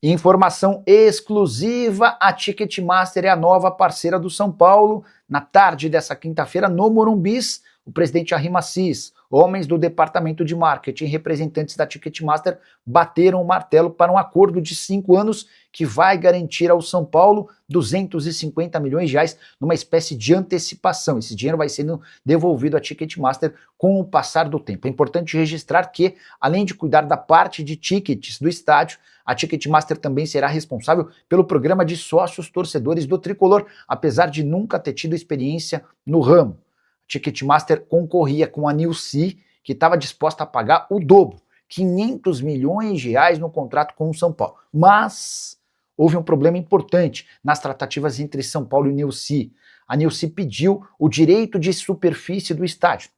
Informação exclusiva: a Ticketmaster é a nova parceira do São Paulo. Na tarde dessa quinta-feira, no Morumbis, o presidente Arrima Assis, homens do departamento de marketing e representantes da Ticketmaster bateram o martelo para um acordo de 5 anos que vai garantir ao São Paulo 250 milhões de reais numa espécie de antecipação. Esse dinheiro vai sendo devolvido à Ticketmaster com o passar do tempo. É importante registrar que, além de cuidar da parte de tickets do estádio, a Ticketmaster também será responsável pelo programa de sócios torcedores do Tricolor, apesar de nunca ter tido experiência no ramo. A Ticketmaster concorria com a Nilce, que estava disposta a pagar o dobro, 500 milhões de reais no contrato com o São Paulo. Mas houve um problema importante nas tratativas entre São Paulo e Nilce. A Nilce pediu o direito de superfície do estádio.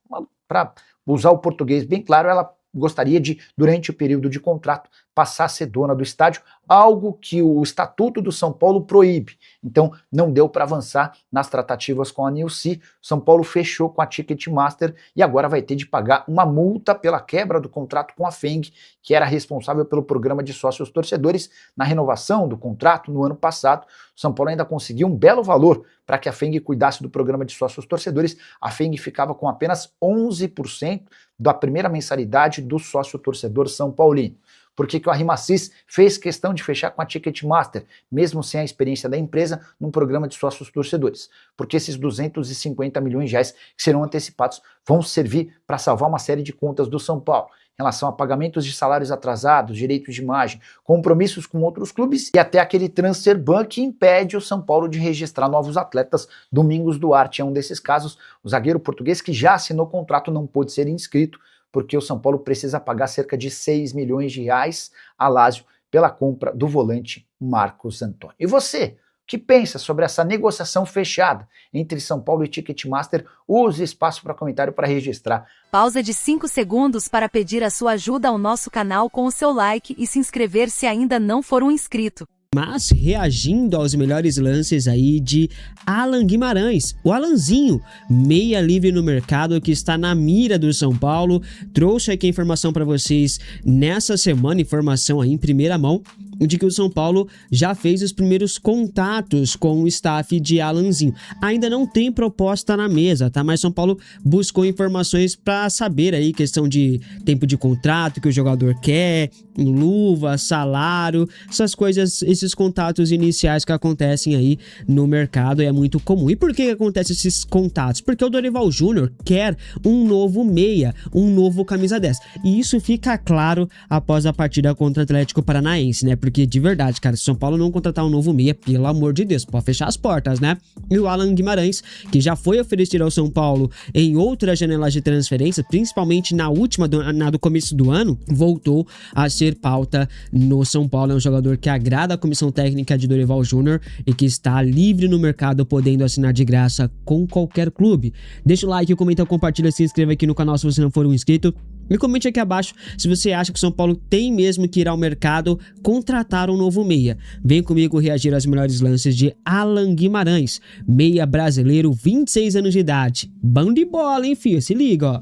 Para usar o português bem claro, ela gostaria de, durante o período de contrato, passar a ser dona do estádio, algo que o Estatuto do São Paulo proíbe. Então, não deu para avançar nas tratativas com a Nilce. São Paulo fechou com a Ticketmaster e agora vai ter de pagar uma multa pela quebra do contrato com a FENG, que era responsável pelo programa de sócios torcedores. Na renovação do contrato no ano passado, São Paulo ainda conseguiu um belo valor para que a FENG cuidasse do programa de sócios torcedores. A FENG ficava com apenas 11% da primeira mensalidade do sócio torcedor São Paulino. Por que o Arrima Assis fez questão de fechar com a Ticketmaster, mesmo sem a experiência da empresa, num programa de sócios torcedores? Porque esses 250 milhões de reais que serão antecipados vão servir para salvar uma série de contas do São Paulo, em relação a pagamentos de salários atrasados, direitos de imagem, compromissos com outros clubes e até aquele transfer ban que impede o São Paulo de registrar novos atletas. Domingos Duarte é um desses casos. O zagueiro português que já assinou contrato não pôde ser inscrito, porque o São Paulo precisa pagar cerca de 6 milhões de reais a Lazio pela compra do volante Marcos Antônio. E você, o que pensa sobre essa negociação fechada entre São Paulo e Ticketmaster? Use espaço para comentário para registrar. Pausa de 5 segundos para pedir a sua ajuda ao nosso canal com o seu like e se inscrever se ainda não for um inscrito. Mas reagindo aos melhores lances aí de Alan Guimarães, o Alanzinho, meia livre no mercado que está na mira do São Paulo, trouxe aqui a informação para vocês nessa semana, informação aí em primeira mão, de que o São Paulo já fez os primeiros contatos com o staff de Alanzinho. Ainda não tem proposta na mesa, tá? Mas São Paulo buscou informações para saber aí questão de tempo de contrato que o jogador quer, luva, salário, essas coisas, esses contatos iniciais que acontecem aí no mercado é muito comum. E por que acontecem esses contatos? Porque o Dorival Júnior quer um novo meia, um novo camisa 10. E isso fica claro após a partida contra o Atlético Paranaense, né? Porque de verdade, cara, se São Paulo não contratar um novo meia, pelo amor de Deus, pode fechar as portas, né? E o Alan Guimarães, que já foi oferecido ao São Paulo em outras janelas de transferência, principalmente na última, na do começo do ano, voltou a ser pauta no São Paulo. É um jogador que agrada a comissão técnica de Dorival Júnior e que está livre no mercado, podendo assinar de graça com qualquer clube. Deixa o like, comenta, compartilha, se inscreva aqui no canal se você não for um inscrito. E comente aqui abaixo se você acha que o São Paulo tem mesmo que ir ao mercado contratar um novo meia. Vem comigo reagir aos melhores lances de Alan Guimarães, meia brasileiro, 26 anos de idade. Bom de bola, hein, filho? Se liga, ó.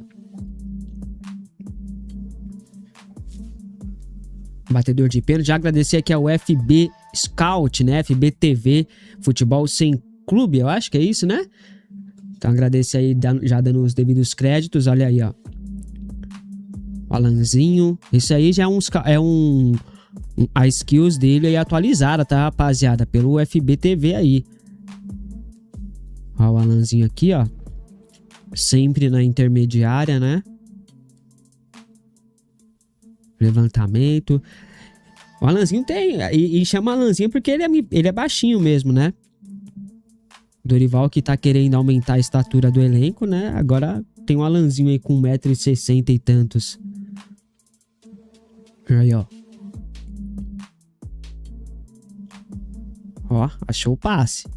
Batedor de pênalti. Já agradecer aqui ao FB Scout, né? FB TV, Futebol Sem Clube, eu acho que é isso, né? Então agradecer aí, já dando os devidos créditos. Olha aí, ó. Alanzinho, isso aí já é a skills dele aí atualizada, tá, rapaziada? Pelo FBTV aí. Ó, o Alanzinho aqui, ó. Sempre na intermediária, né? Levantamento. O Alanzinho tem, e chama Alanzinho porque ele é baixinho mesmo, né? Dorival que tá querendo aumentar a estatura do elenco, né? Agora tem um Alanzinho aí com 1,60 m e tantos. Aí, ó. Ó, achou o passe.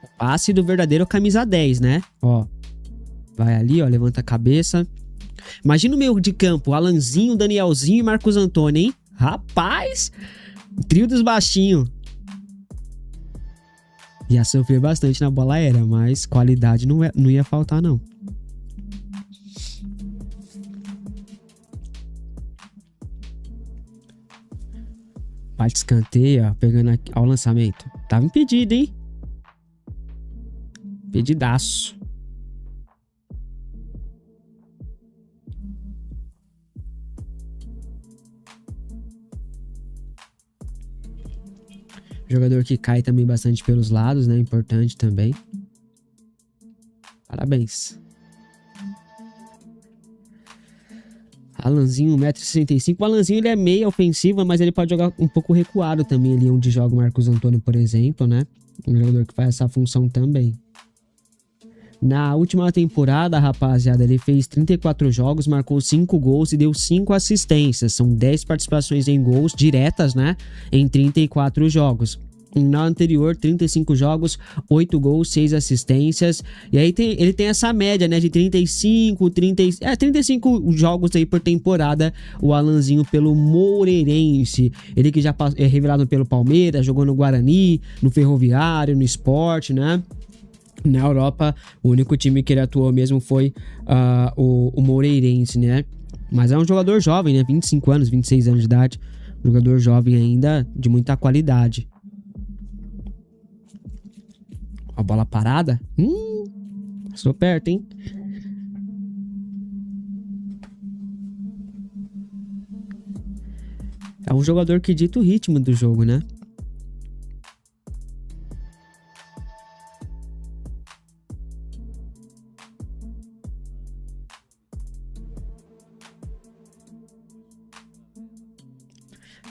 O passe do verdadeiro camisa 10, né? Ó. Vai ali, ó, levanta a cabeça. Imagina o meio de campo, Alanzinho, Danielzinho e Marcos Antônio, hein? Rapaz! Trio dos baixinhos. Ia sofrer bastante na bola aérea, mas qualidade não ia faltar, não. Parte de escanteio, ó, pegando aqui, ó, o lançamento. Tava impedido, hein? Impedidaço. Jogador que cai também bastante pelos lados, né? Importante também. Parabéns. Alanzinho, 1,65 m. O Alanzinho, ele é meia ofensiva, mas ele pode jogar um pouco recuado também ali, onde joga o Marcos Antônio, por exemplo, né? Um jogador que faz essa função também. Na última temporada, rapaziada, ele fez 34 jogos, marcou 5 gols e deu 5 assistências. São 10 participações em gols diretas, né? Em 34 jogos. Na anterior, 35 jogos, 8 gols, 6 assistências. E aí ele tem essa média, né? De 35 jogos aí por temporada, o Alanzinho pelo Moreirense. Ele que já é revelado pelo Palmeiras, jogou no Guarani, no Ferroviário, no Sport, né? Na Europa, o único time que ele atuou mesmo foi o Moreirense, né? Mas é um jogador jovem, né? 25 anos, 26 anos de idade. Jogador jovem ainda, de muita qualidade. A bola parada. Passou perto, hein? É um jogador que dita o ritmo do jogo, né?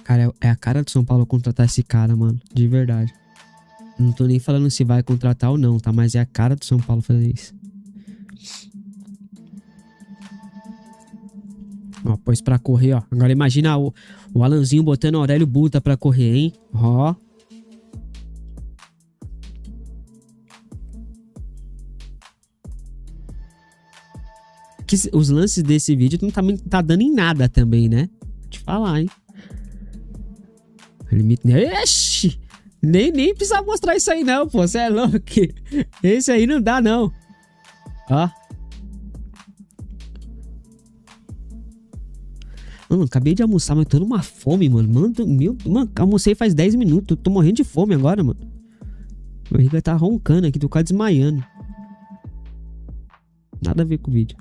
Cara, é a cara do São Paulo contratar esse cara, mano. De verdade. Não tô nem falando se vai contratar ou não, tá? Mas é a cara do São Paulo fazer isso. Ó, pôs pra correr, ó. Agora imagina o Alanzinho botando o Aurélio Buta pra correr, hein? Ó. Que os lances desse vídeo não tá dando em nada também, né? Vou te falar, hein? Limite. Ixi! Nem precisa mostrar isso aí, não, pô. Você é louco. Esse aí não dá, não. Ó. Mano, acabei de almoçar, mas tô numa fome, mano. Mano, almocei faz 10 minutos. Tô morrendo de fome agora, mano. Minha barriga tá roncando aqui, tô quase desmaiando. Nada a ver com o vídeo.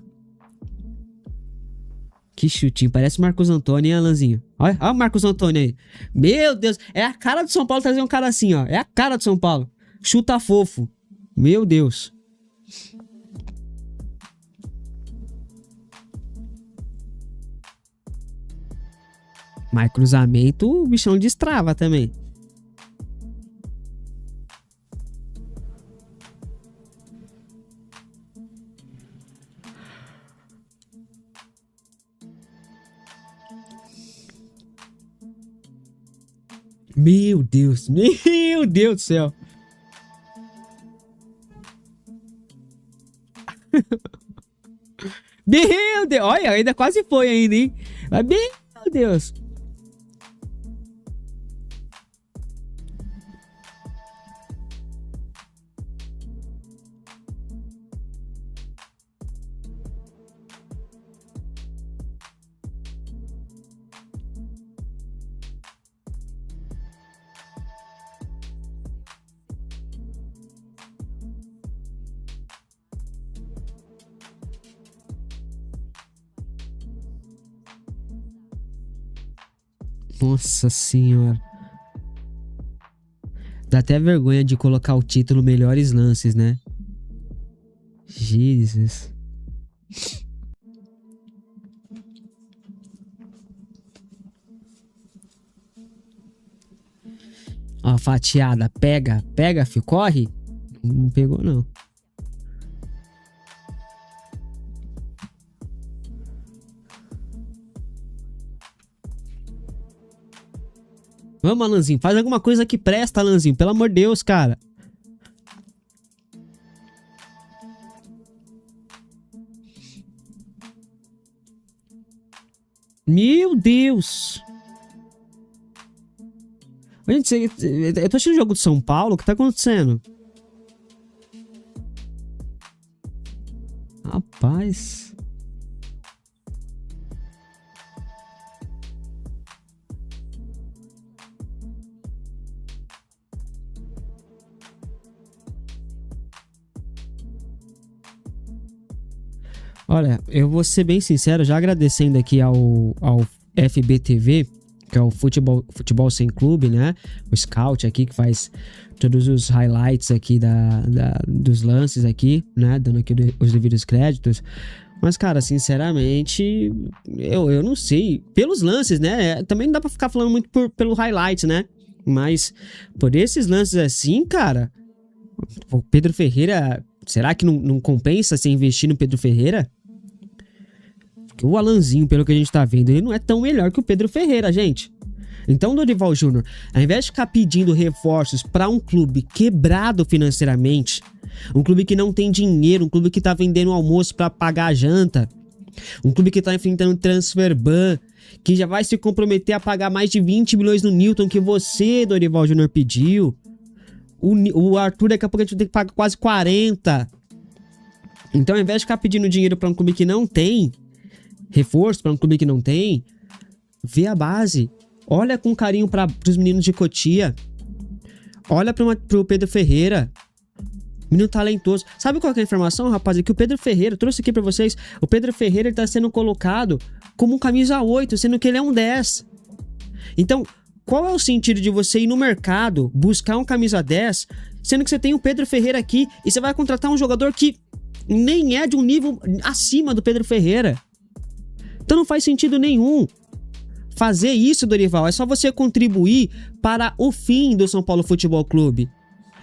Que chutinho, parece o Marcos Antônio, hein, Alanzinho? Olha o Marcos Antônio aí. Meu Deus, é a cara do São Paulo trazer um cara assim, ó. É a cara do São Paulo. Chuta fofo. Meu Deus. Mas cruzamento, o bichão destrava também. Meu Deus do céu. Meu Deus, olha, ainda quase foi ainda, hein? Mas, meu Deus. Nossa senhora. Dá até vergonha de colocar o título Melhores Lances, né? Jesus. Ó, fatiada. Pega, filho. Corre. Não pegou, não. Vamos, Alanzinho. Faz alguma coisa que presta, Alanzinho. Pelo amor de Deus, cara. Meu Deus. Gente, eu tô assistindo o jogo do São Paulo. O que tá acontecendo? Rapaz. Olha, eu vou ser bem sincero, já agradecendo aqui ao FBTV, que é o Futebol Sem Clube, né? O Scout aqui que faz todos os highlights aqui dos lances aqui, né? Dando aqui os devidos créditos. Mas, cara, sinceramente, eu não sei. Pelos lances, né? Também não dá pra ficar falando muito pelo highlights, né? Mas por esses lances assim, cara, o Pedro Ferreira, será que não compensa se investir no Pedro Ferreira? Porque o Alanzinho, pelo que a gente tá vendo, ele não é tão melhor que o Pedro Ferreira, gente. Então, Dorival Júnior, ao invés de ficar pedindo reforços para um clube quebrado financeiramente, um clube que não tem dinheiro, um clube que tá vendendo almoço para pagar a janta, um clube que tá enfrentando transfer ban, que já vai se comprometer a pagar mais de 20 milhões no Newton que você, Dorival Júnior, pediu. O Arthur daqui a pouco a gente vai ter que pagar quase 40. Então, ao invés de ficar pedindo dinheiro para um clube que não tem, reforço para um clube que não tem, vê a base. Olha com carinho para os meninos de Cotia. Olha pro Pedro Ferreira. Menino talentoso. Sabe qual que é a informação, rapaz? É que o Pedro Ferreira, eu trouxe aqui pra vocês, o Pedro Ferreira está sendo colocado como um camisa 8, sendo que ele é um 10. Então, qual é o sentido de você ir no mercado, buscar um camisa 10, sendo que você tem o Pedro Ferreira aqui e você vai contratar um jogador que nem é de um nível acima do Pedro Ferreira? Então não faz sentido nenhum fazer isso, Dorival. É só você contribuir para o fim do São Paulo Futebol Clube.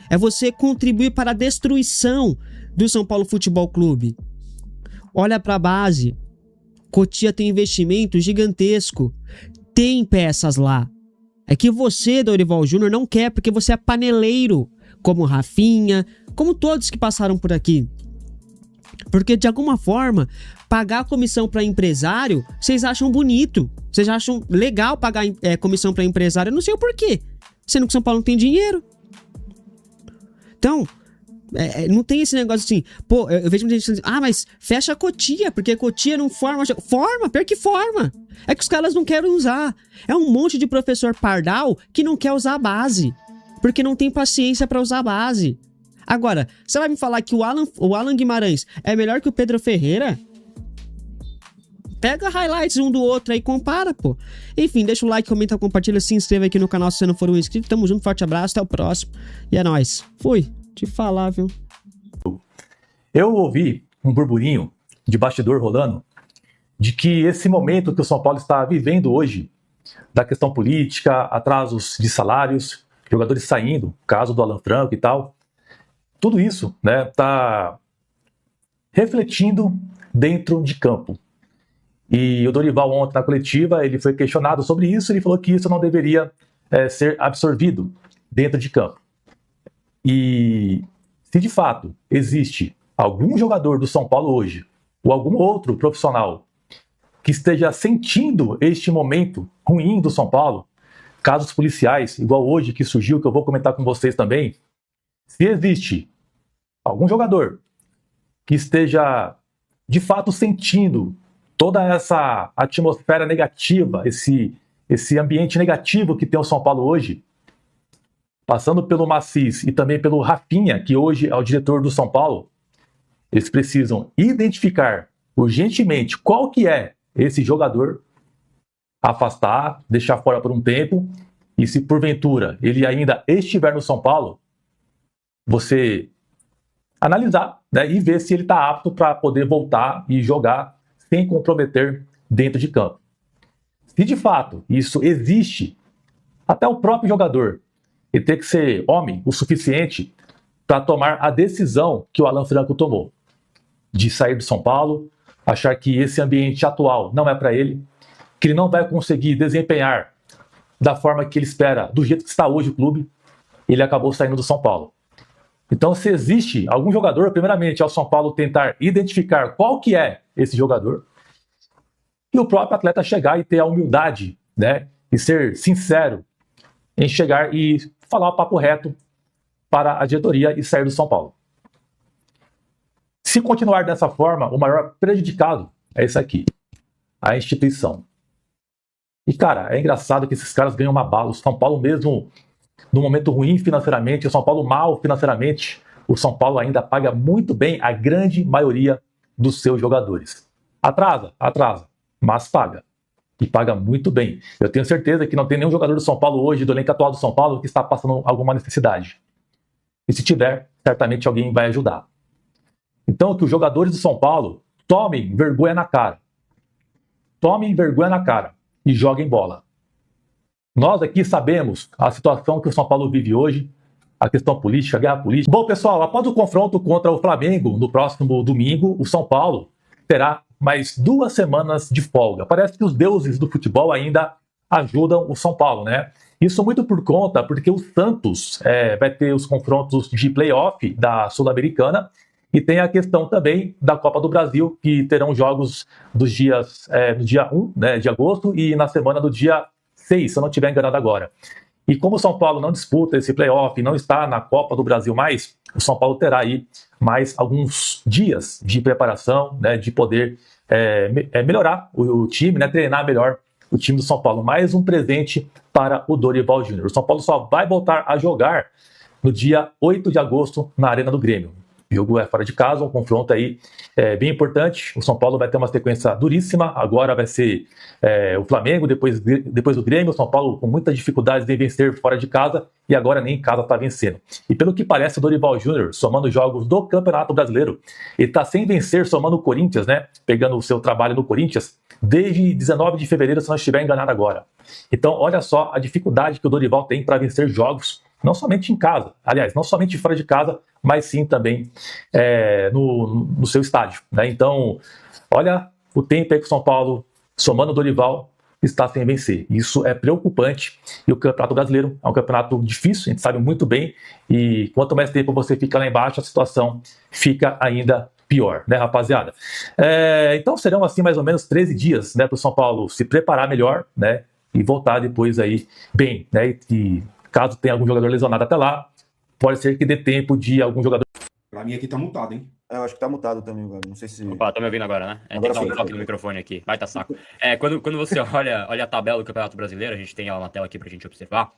É você contribuir para a destruição do São Paulo Futebol Clube. Olha para a base. Cotia tem investimento gigantesco. Tem peças lá. É que você, Dorival Júnior, não quer porque você é paneleiro, como Rafinha, como todos que passaram por aqui. Porque, de alguma forma, pagar comissão para empresário, vocês acham bonito. Vocês acham legal pagar comissão para empresário. Eu não sei o porquê. Sendo que São Paulo não tem dinheiro. Então, não tem esse negócio assim, pô, eu vejo muita gente dizendo, mas fecha a Cotia, porque a Cotia não forma. Forma, pior que forma. É que os caras não querem usar. É um monte de professor pardal que não quer usar a base, porque não tem paciência pra usar a base. Agora, você vai me falar que o Alan Guimarães é melhor que o Pedro Ferreira? Pega highlights um do outro aí e compara, pô. Enfim, deixa o like, comenta, compartilha, se inscreva aqui no canal se você não for um inscrito. Tamo junto, forte abraço, até o próximo. E é nóis. Fui. Te falar, viu? Eu ouvi um burburinho de bastidor rolando de que esse momento que o São Paulo está vivendo hoje, da questão política, atrasos de salários, jogadores saindo, caso do Alan Franco e tal, tudo isso, né, tá refletindo dentro de campo. E o Dorival ontem na coletiva, ele foi questionado sobre isso, ele falou que isso não deveria ser absorvido dentro de campo. E se de fato existe algum jogador do São Paulo hoje, ou algum outro profissional, que esteja sentindo este momento ruim do São Paulo, casos policiais, igual hoje que surgiu, que eu vou comentar com vocês também, se existe algum jogador que esteja de fato sentindo toda essa atmosfera negativa, esse ambiente negativo que tem o São Paulo hoje, passando pelo Macis e também pelo Rafinha, que hoje é o diretor do São Paulo, eles precisam identificar urgentemente qual que é esse jogador, afastar, deixar fora por um tempo, e se porventura ele ainda estiver no São Paulo, você analisar, né, e ver se ele está apto para poder voltar e jogar sem comprometer dentro de campo. Se de fato isso existe, até o próprio jogador ele tem que ser homem o suficiente para tomar a decisão que o Alan Franco tomou, de sair do São Paulo, achar que esse ambiente atual não é para ele, que ele não vai conseguir desempenhar da forma que ele espera, do jeito que está hoje o clube, ele acabou saindo do São Paulo. Então, se existe algum jogador, primeiramente, ao São Paulo tentar identificar qual que é esse jogador, e o próprio atleta chegar e ter a humildade, né, e ser sincero em chegar e falar o papo reto para a diretoria e sair do São Paulo. Se continuar dessa forma, o maior prejudicado é esse aqui, a instituição. E, cara, é engraçado que esses caras ganham uma bala. O São Paulo mesmo, num momento ruim financeiramente, o São Paulo mal financeiramente, o São Paulo ainda paga muito bem a grande maioria dos seus jogadores. Atrasa, mas paga. E paga muito bem. Eu tenho certeza que não tem nenhum jogador do São Paulo hoje, do elenco atual do São Paulo, que está passando alguma necessidade. E se tiver, certamente alguém vai ajudar. Então, que os jogadores do São Paulo tomem vergonha na cara. Tomem vergonha na cara e joguem bola. Nós aqui sabemos a situação que o São Paulo vive hoje, a questão política, a guerra política. Bom, pessoal, após o confronto contra o Flamengo no próximo domingo, o São Paulo terá mais 2 semanas de folga. Parece que os deuses do futebol ainda ajudam o São Paulo, né? Isso muito por conta, porque o Santos vai ter os confrontos de playoff da Sul-Americana e tem a questão também da Copa do Brasil, que terão jogos dos dias, no dia 1, né, de agosto e na semana do dia 6, se eu não estiver enganado agora. E como o São Paulo não disputa esse playoff, não está na Copa do Brasil mais, o São Paulo terá aí mais alguns dias de preparação, né, de poder melhorar o time, né, treinar melhor o time do São Paulo. Mais um presente para o Dorival Júnior. O São Paulo só vai voltar a jogar no dia 8 de agosto na Arena do Grêmio. O jogo é fora de casa, um confronto aí bem importante. O São Paulo vai ter uma sequência duríssima. Agora vai ser o Flamengo, depois do Grêmio. O São Paulo com muitas dificuldades de vencer fora de casa e agora nem em casa está vencendo. E pelo que parece, o Dorival Júnior, somando jogos do Campeonato Brasileiro, ele está sem vencer, somando o Corinthians, né? Pegando o seu trabalho no Corinthians, desde 19 de fevereiro, se não estiver enganado agora. Então, olha só a dificuldade que o Dorival tem para vencer jogos, não somente em casa, aliás, não somente fora de casa, mas sim também no seu estádio, né? Então, olha o tempo aí que o São Paulo, somando o Dorival, está sem vencer. Isso é preocupante e o Campeonato Brasileiro é um campeonato difícil, a gente sabe muito bem, e quanto mais tempo você fica lá embaixo, a situação fica ainda pior, né, rapaziada? Então serão assim mais ou menos 13 dias, né, para o São Paulo se preparar melhor, né, e voltar depois aí bem, né, e caso tenha algum jogador lesionado até lá, pode ser que dê tempo de algum jogador... Pra mim aqui tá mutado, hein? Eu acho que tá mutado também, velho. Não sei se... Opa, tá me ouvindo agora, né? Agora tem que dar um toque no microfone aqui. Vai, tá saco. Quando você olha a tabela do Campeonato Brasileiro, a gente tem ela na tela aqui pra gente observar.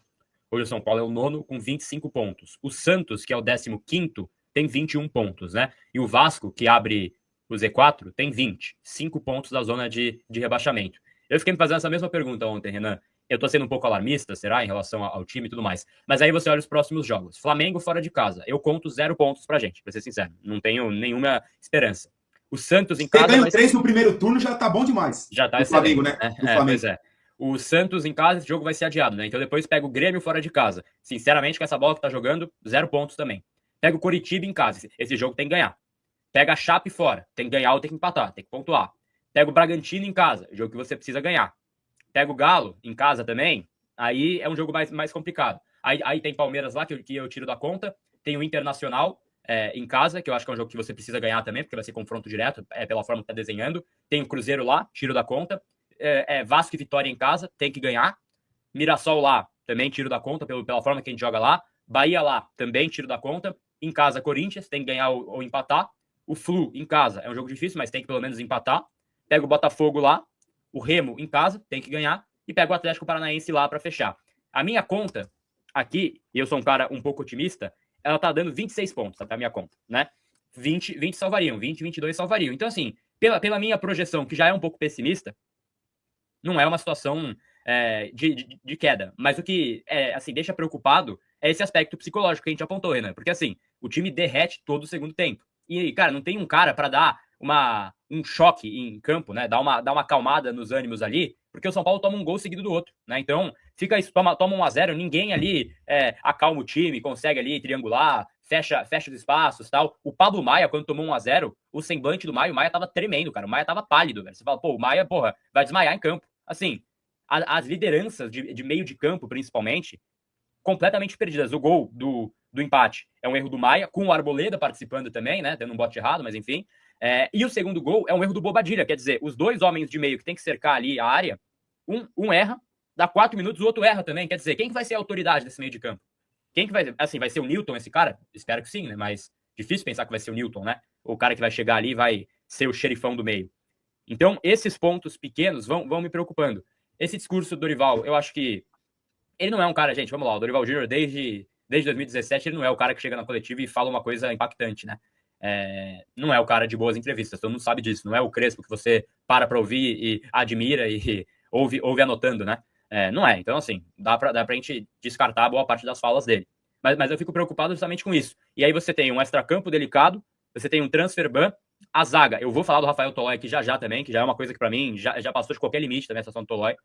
Hoje o São Paulo é o 9º com 25 pontos. O Santos, que é o 15º, tem 21 pontos, né? E o Vasco, que abre o Z4, tem 20. 5 pontos da zona de rebaixamento. Eu fiquei me fazendo essa mesma pergunta ontem, Renan. Eu tô sendo um pouco alarmista, será? Em relação ao time e tudo mais. Mas aí você olha os próximos jogos. Flamengo fora de casa. Eu conto 0 pontos pra gente, pra ser sincero. Não tenho nenhuma esperança. O Santos em casa... Você ganhou 3 no primeiro turno, já tá bom demais. Já tá excelente. Flamengo, né? Flamengo. Pois é. O Santos em casa, esse jogo vai ser adiado, né? Então depois pega o Grêmio fora de casa. Sinceramente, com essa bola que tá jogando, 0 pontos também. Pega o Coritiba em casa. Esse jogo tem que ganhar. Pega a Chape fora. Tem que ganhar ou tem que empatar. Tem que pontuar. Pega o Bragantino em casa. Jogo que você precisa ganhar. Pega o Galo em casa também. Aí é um jogo mais complicado. Aí tem Palmeiras lá, que eu tiro da conta. Tem o Internacional em casa, que eu acho que é um jogo que você precisa ganhar também, porque vai ser confronto direto, pela forma que tá desenhando. Tem o Cruzeiro lá, tiro da conta. Vasco e Vitória em casa, tem que ganhar. Mirassol lá, também tiro da conta, pela forma que a gente joga lá. Bahia lá, também tiro da conta. Em casa, Corinthians, tem que ganhar ou empatar. O Flu em casa, é um jogo difícil, mas tem que pelo menos empatar. Pega o Botafogo lá. O Remo em casa, tem que ganhar. E pega o Atlético Paranaense lá para fechar. A minha conta aqui, e eu sou um cara um pouco otimista, ela tá dando 26 pontos, tá? A minha conta, né? 20 salvariam, 22 salvariam. Então, assim, pela minha projeção, que já é um pouco pessimista, não é uma situação de queda. Mas o que assim, deixa preocupado é esse aspecto psicológico que a gente apontou, Renan. Porque, assim, o time derrete todo o segundo tempo. E, cara, não tem um cara para dar um choque em campo, né? Dar uma acalmada nos ânimos ali, porque o São Paulo toma um gol seguido do outro, né? Então, fica isso, toma 1-0, ninguém ali acalma o time, consegue ali triangular, fecha os espaços, tal. O Pablo Maia, quando tomou 1-0, o semblante do Maia, o Maia tava tremendo, cara. O Maia tava pálido, velho. Você fala, pô, o Maia, porra, vai desmaiar em campo. Assim, as lideranças de meio de campo, principalmente, completamente perdidas. O gol do empate é um erro do Maia, com o Arboleda participando também, né? Dando um bote errado, mas enfim. E o segundo gol é um erro do Bobadilha, quer dizer, os dois homens de meio que tem que cercar ali a área, um erra, dá 4 minutos, o outro erra também, quer dizer, quem que vai ser a autoridade desse meio de campo? Quem que vai, assim, vai ser o Newton esse cara? Espero que sim, né, mas difícil pensar que vai ser o Newton, né, o cara que vai chegar ali e vai ser o xerifão do meio. Então, esses pontos pequenos vão me preocupando. Esse discurso do Dorival, eu acho que ele não é um cara, gente, vamos lá, o Dorival Júnior desde 2017, ele não é o cara que chega na coletiva e fala uma coisa impactante, né? não é o cara de boas entrevistas, todo mundo sabe disso, não é o Crespo que você para ouvir e admira e ouve anotando, né? Não é, então assim, dá pra gente descartar boa parte das falas dele. Mas eu fico preocupado justamente com isso. E aí você tem um extracampo delicado, você tem um transfer ban, a zaga, eu vou falar do Rafael Tolói aqui já também, que já é uma coisa que pra mim já passou de qualquer limite também, a situação do Tolói.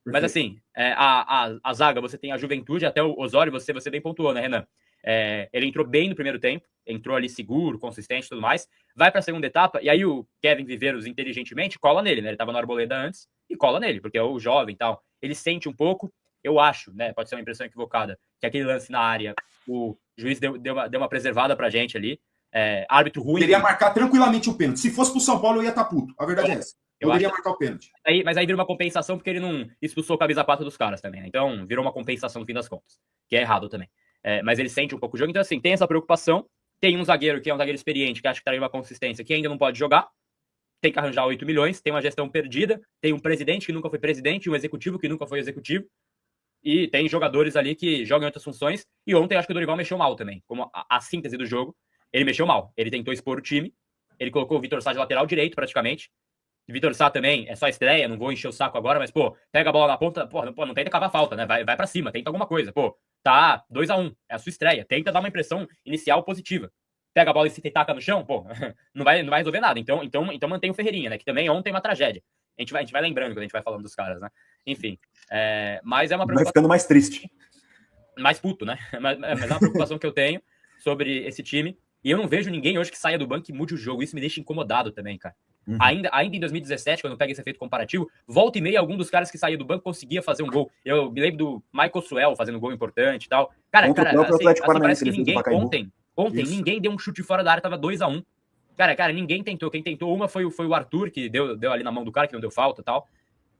Mas assim, a zaga, você tem a Juventude, até o Osório, você bem pontuou, né, Renan? Ele entrou bem no primeiro tempo, entrou ali seguro, consistente e tudo mais, vai pra segunda etapa, e aí o Kevin Viveiros, inteligentemente, cola nele, né? Ele tava no Arboleda antes, e cola nele, porque é o jovem e tal. Ele sente um pouco, eu acho, né? Pode ser uma impressão equivocada, que aquele lance na área, o juiz deu uma preservada pra gente ali. Árbitro ruim. Poderia marcar tranquilamente o pênalti. Se fosse pro São Paulo, eu ia estar puto. A verdade é essa. Poderia marcar o pênalti. Mas aí vira uma compensação porque ele não expulsou o camisa 4 dos caras também, né? Então virou uma compensação no fim das contas, que é errado também. Mas ele sente um pouco o jogo, então assim, tem essa preocupação. Tem um zagueiro que é um zagueiro experiente, que acho que traria uma consistência, que ainda não pode jogar. Tem que arranjar 8 milhões, tem uma gestão perdida, tem um presidente que nunca foi presidente, um executivo que nunca foi executivo. E tem jogadores ali que jogam em outras funções. E ontem acho que o Dorival mexeu mal também. Como a síntese do jogo, ele mexeu mal. Ele tentou expor o time. Ele colocou o Vitor Sá de lateral direito, praticamente. O Vitor Sá também é só estreia, não vou encher o saco agora, mas, pega a bola na ponta, não tenta cavar falta, né? Vai pra cima, tenta alguma coisa. Tá 2-1, é a sua estreia. Tenta dar uma impressão inicial positiva. Pega a bola e se taca no chão, não vai resolver nada. Então mantém o Ferreirinha, né? Que também ontem é uma tragédia. A gente vai lembrando quando a gente vai falando dos caras, né? Enfim. Mas é uma preocupação. Vai ficando mais triste. Mais puto, né? Mas é uma preocupação que eu tenho sobre esse time. E eu não vejo ninguém hoje que saia do banco e mude o jogo. Isso me deixa incomodado também, cara. Uhum. Ainda em 2017, quando eu pego esse efeito comparativo, volta e meia, algum dos caras que saía do banco conseguia fazer um gol. Eu me lembro do Michael Suel fazendo um gol importante e tal. Cara, parece que ninguém... Ontem ninguém deu um chute fora da área, tava 2-1. Cara, ninguém tentou. Quem tentou uma foi o Arthur, que deu ali na mão do cara, que não deu falta e tal.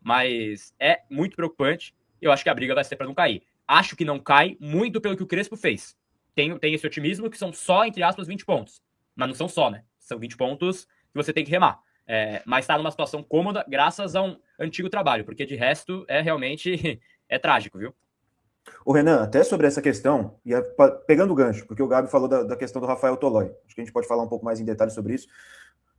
Mas é muito preocupante. Eu acho que a briga vai ser pra não cair. Acho que não cai muito pelo que o Crespo fez. Tem esse otimismo que são só, entre aspas, 20 pontos. Mas não são só, né? São 20 pontos que você tem que remar. Mas tá numa situação cômoda graças a um antigo trabalho, porque de resto realmente trágico, viu? O Renan, até sobre essa questão, e pegando o gancho, porque o Gabi falou da questão do Rafael Tolói, acho que a gente pode falar um pouco mais em detalhes sobre isso,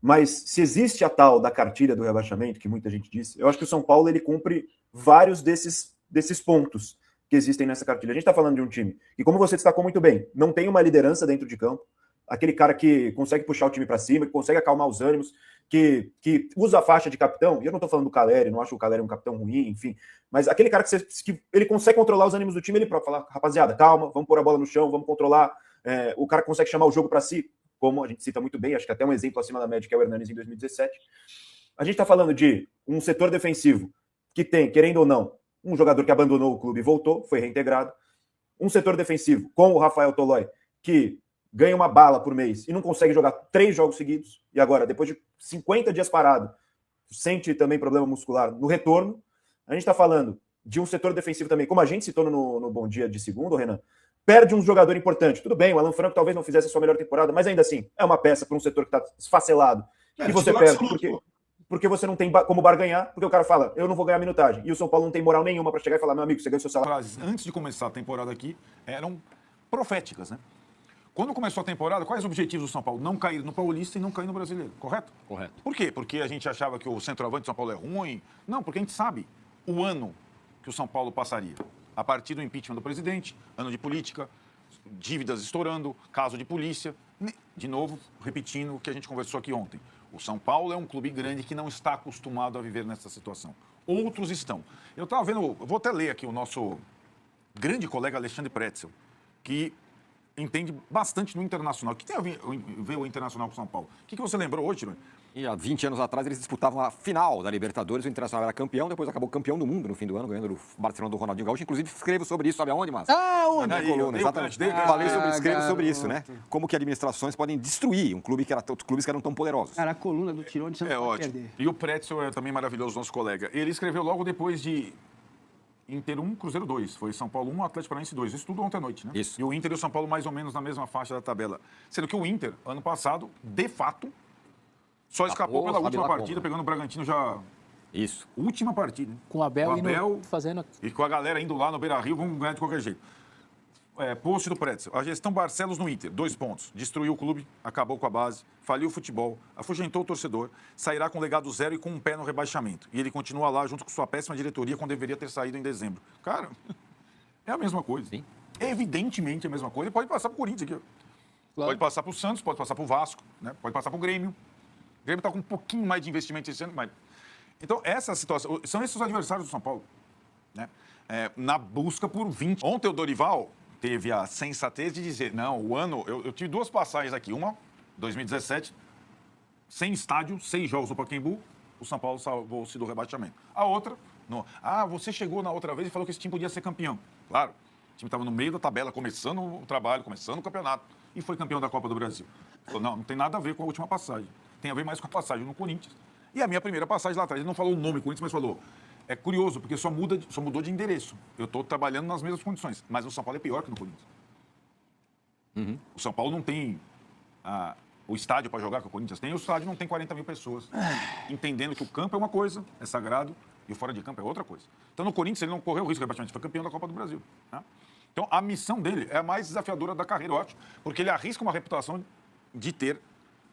mas se existe a tal da cartilha do rebaixamento, que muita gente disse, eu acho que o São Paulo ele cumpre vários desses pontos que existem nessa cartilha. A gente está falando de um time que, como você destacou muito bem, não tem uma liderança dentro de campo, aquele cara que consegue puxar o time para cima, que consegue acalmar os ânimos, que usa a faixa de capitão, e eu não estou falando do Caleri, não acho o Caleri um capitão ruim, enfim, mas aquele cara que ele consegue controlar os ânimos do time, ele próprio fala, rapaziada, calma, vamos pôr a bola no chão, vamos controlar, o cara consegue chamar o jogo para si, como a gente cita muito bem, acho que até um exemplo acima da média, que é o Hernanes em 2017. A gente está falando de um setor defensivo que tem, querendo ou não, um jogador que abandonou o clube e voltou, foi reintegrado, um setor defensivo com o Rafael Tolói, que ganha uma bala por mês e não consegue jogar 3 jogos seguidos, e agora, depois de 50 dias parado, sente também problema muscular no retorno. A gente está falando de um setor defensivo também, como a gente citou no Bom Dia de segundo, Renan, perde um jogador importante. Tudo bem, o Alan Franco talvez não fizesse a sua melhor temporada, mas ainda assim, é uma peça para um setor que está esfacelado, e você perde porque você não tem como barganhar, porque o cara fala, eu não vou ganhar minutagem, e o São Paulo não tem moral nenhuma para chegar e falar, meu amigo, você ganha seu salário. Antes de começar a temporada aqui, eram proféticas, né? Quando começou a temporada, quais os objetivos do São Paulo? Não cair no Paulista e não cair no Brasileiro, correto? Correto. Por quê? Porque a gente achava que o centroavante de São Paulo é ruim? Não, porque a gente sabe o ano que o São Paulo passaria. A partir do impeachment do presidente, ano de política, dívidas estourando, caso de polícia. De novo, repetindo o que a gente conversou aqui ontem. O São Paulo é um clube grande que não está acostumado a viver nessa situação. Outros estão. Eu estava vendo, eu vou até ler aqui o nosso grande colega Alexandre Pretzel, que entende bastante no Internacional. O que tem a ver o Internacional com o São Paulo? O que você lembrou hoje, Tironi? E há 20 anos atrás eles disputavam a final da Libertadores, o Internacional era campeão, depois acabou campeão do mundo no fim do ano, ganhando o Barcelona do Ronaldinho Gaúcho. Inclusive escrevo sobre isso, sabe aonde, Márcio? Onde? Na coluna, exatamente. Escrevo sobre isso, né? Como que administrações podem destruir um clube outros clubes que eram tão poderosos. Cara, a coluna do Tironi você não pode perder. E o Pretzel é também maravilhoso, nosso colega. Ele escreveu logo depois de Inter 1, Cruzeiro 2. Foi São Paulo 1, Atlético Paranaense 2. Isso tudo ontem à noite, né? Isso. E o Inter e o São Paulo mais ou menos na mesma faixa da tabela. Sendo que o Inter, ano passado, de fato, só escapou pela última partida, pegando o Bragantino já... Isso. Última partida. Com o Abel, fazendo... E com a galera indo lá no Beira-Rio, vamos ganhar de qualquer jeito. post do Pretzel. A gestão Barcelos no Inter, 2 pontos. Destruiu o clube, acabou com a base, faliu o futebol, afugentou o torcedor, sairá com legado zero e com um pé no rebaixamento. E ele continua lá junto com sua péssima diretoria quando deveria ter saído em dezembro. Cara, é a mesma coisa. Sim. Evidentemente é a mesma coisa. Ele pode passar pro Corinthians aqui. Claro. Pode passar pro Santos, pode passar pro Vasco, né? Pode passar pro Grêmio. O Grêmio está com um pouquinho mais de investimento esse ano, mas... Então, essa situação... São esses os adversários do São Paulo, né? Na busca por 20. Ontem o Dorival teve a sensatez de dizer, não, o ano... Eu tive 2 passagens aqui. Uma, 2017, sem estádio, 6 jogos no Pacaembu, o São Paulo salvou-se do rebaixamento. A outra, você chegou na outra vez e falou que esse time podia ser campeão. Claro, o time estava no meio da tabela, começando o trabalho, começando o campeonato, e foi campeão da Copa do Brasil. Falou, não tem nada a ver com a última passagem. Tem a ver mais com a passagem no Corinthians. E a minha primeira passagem lá atrás, ele não falou o nome Corinthians, mas falou... É curioso, porque só mudou de endereço. Eu estou trabalhando nas mesmas condições. Mas o São Paulo é pior que no Corinthians. Uhum. O São Paulo não tem o estádio para jogar que o Corinthians tem. E o estádio não tem 40 mil pessoas. Entendendo que o campo é uma coisa, é sagrado, e o fora de campo é outra coisa. Então, no Corinthians, ele não correu o risco de rebaixamento. Foi campeão da Copa do Brasil. Né? Então, a missão dele é a mais desafiadora da carreira, eu acho. Porque ele arrisca uma reputação de ter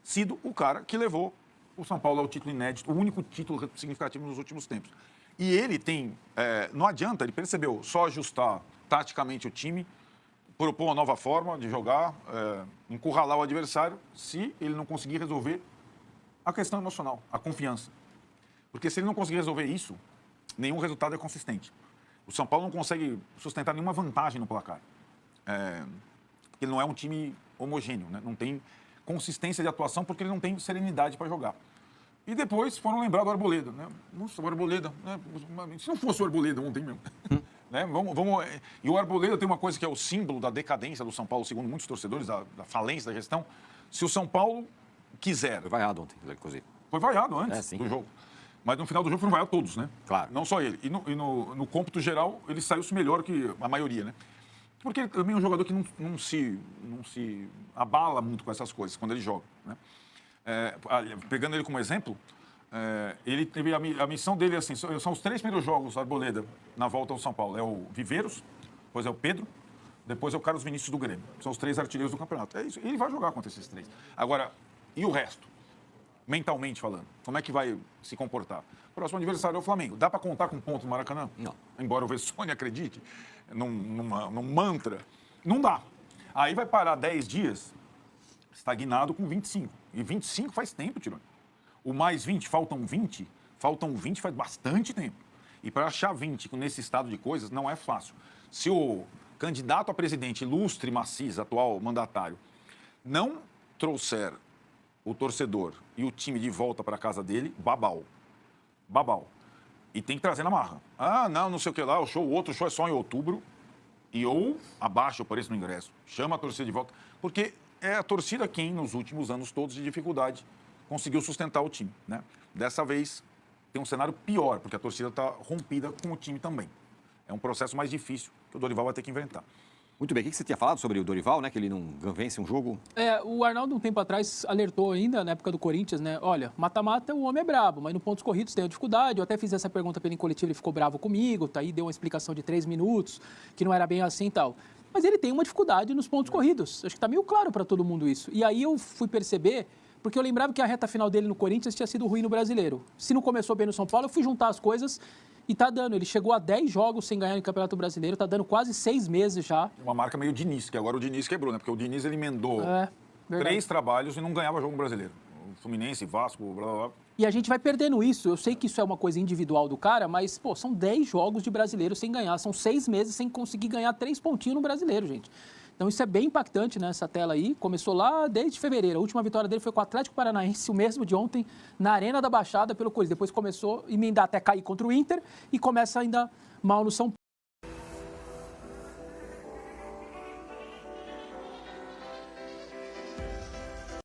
sido o cara que levou o São Paulo ao título inédito, o único título significativo nos últimos tempos. E ele tem, não adianta, ele percebeu, só ajustar taticamente o time, propor uma nova forma de jogar, encurralar o adversário, se ele não conseguir resolver a questão emocional, a confiança. Porque se ele não conseguir resolver isso, nenhum resultado é consistente. O São Paulo não consegue sustentar nenhuma vantagem no placar. Ele não é um time homogêneo, né? Não tem consistência de atuação porque ele não tem serenidade para jogar. E depois foram lembrar do Arboleda, né? Nossa, o Arboleda, né? Se não fosse o Arboleda ontem mesmo. Né? E o Arboleda tem uma coisa que é o símbolo da decadência do São Paulo, segundo muitos torcedores, da falência da gestão. Se o São Paulo quiser... Foi vaiado ontem, inclusive. Foi vaiado antes do jogo. Mas no final do jogo foram vaiados todos, né? Claro. Não só ele. E no cômputo geral, ele saiu-se melhor que a maioria, né? Porque ele também é um jogador que não se abala muito com essas coisas quando ele joga, né? Pegando ele como exemplo, ele teve a missão dele assim, são os 3 primeiros jogos Arboleda na volta ao São Paulo. É o Viveiros, depois é o Pedro, depois é o Carlos Vinícius do Grêmio. São os 3 artilheiros do campeonato. É isso. Ele vai jogar contra esses 3. Agora, e o resto? Mentalmente falando, como é que vai se comportar? Próximo adversário é o Flamengo. Dá para contar com ponto no Maracanã? Não. Embora o Vessone acredite num mantra. Não dá. Aí vai parar 10 dias estagnado com 25. E 25 faz tempo, Tironi. O mais 20, faltam 20 faz bastante tempo. E para achar 20 nesse estado de coisas não é fácil. Se o candidato a presidente ilustre Maciz, atual mandatário, não trouxer o torcedor e o time de volta para a casa dele, babau. E tem que trazer na marra. Não sei o que lá, o outro show é só em outubro. E ou abaixa o preço do ingresso, chama a torcida de volta. Porque é a torcida quem, nos últimos anos todos de dificuldade, conseguiu sustentar o time, né? Dessa vez, tem um cenário pior, porque a torcida está rompida com o time também. É um processo mais difícil que o Dorival vai ter que inventar. Muito bem, o que você tinha falado sobre o Dorival, né? Que ele não vence um jogo? O Arnaldo, um tempo atrás, alertou ainda, na época do Corinthians, né? Olha, mata-mata, o homem é brabo, mas no pontos corridos tem a dificuldade. Eu até fiz essa pergunta pelo coletivo, ele ficou bravo comigo, tá aí, deu uma explicação de 3 minutos, que não era bem assim e tal. Mas ele tem uma dificuldade nos pontos corridos. Acho que está meio claro para todo mundo isso. E aí eu fui perceber, porque eu lembrava que a reta final dele no Corinthians tinha sido ruim no Brasileiro. Se não começou bem no São Paulo, eu fui juntar as coisas e tá dando. Ele chegou a 10 jogos sem ganhar no Campeonato Brasileiro, tá dando quase 6 meses já. Uma marca meio Diniz, que agora o Diniz quebrou, né? Porque o Diniz, ele emendou 3 trabalhos e não ganhava jogo brasileiro. O Fluminense, Vasco, blá, blá, blá. E a gente vai perdendo isso. Eu sei que isso é uma coisa individual do cara, mas, pô, são 10 jogos de brasileiro sem ganhar. São 6 meses sem conseguir ganhar 3 pontinhos no brasileiro, gente. Então isso é bem impactante nessa tela aí. Começou lá desde fevereiro. A última vitória dele foi com o Atlético Paranaense, o mesmo de ontem, na Arena da Baixada, pelo Corinthians. Depois começou a emendar até cair contra o Inter e começa ainda mal no São Paulo.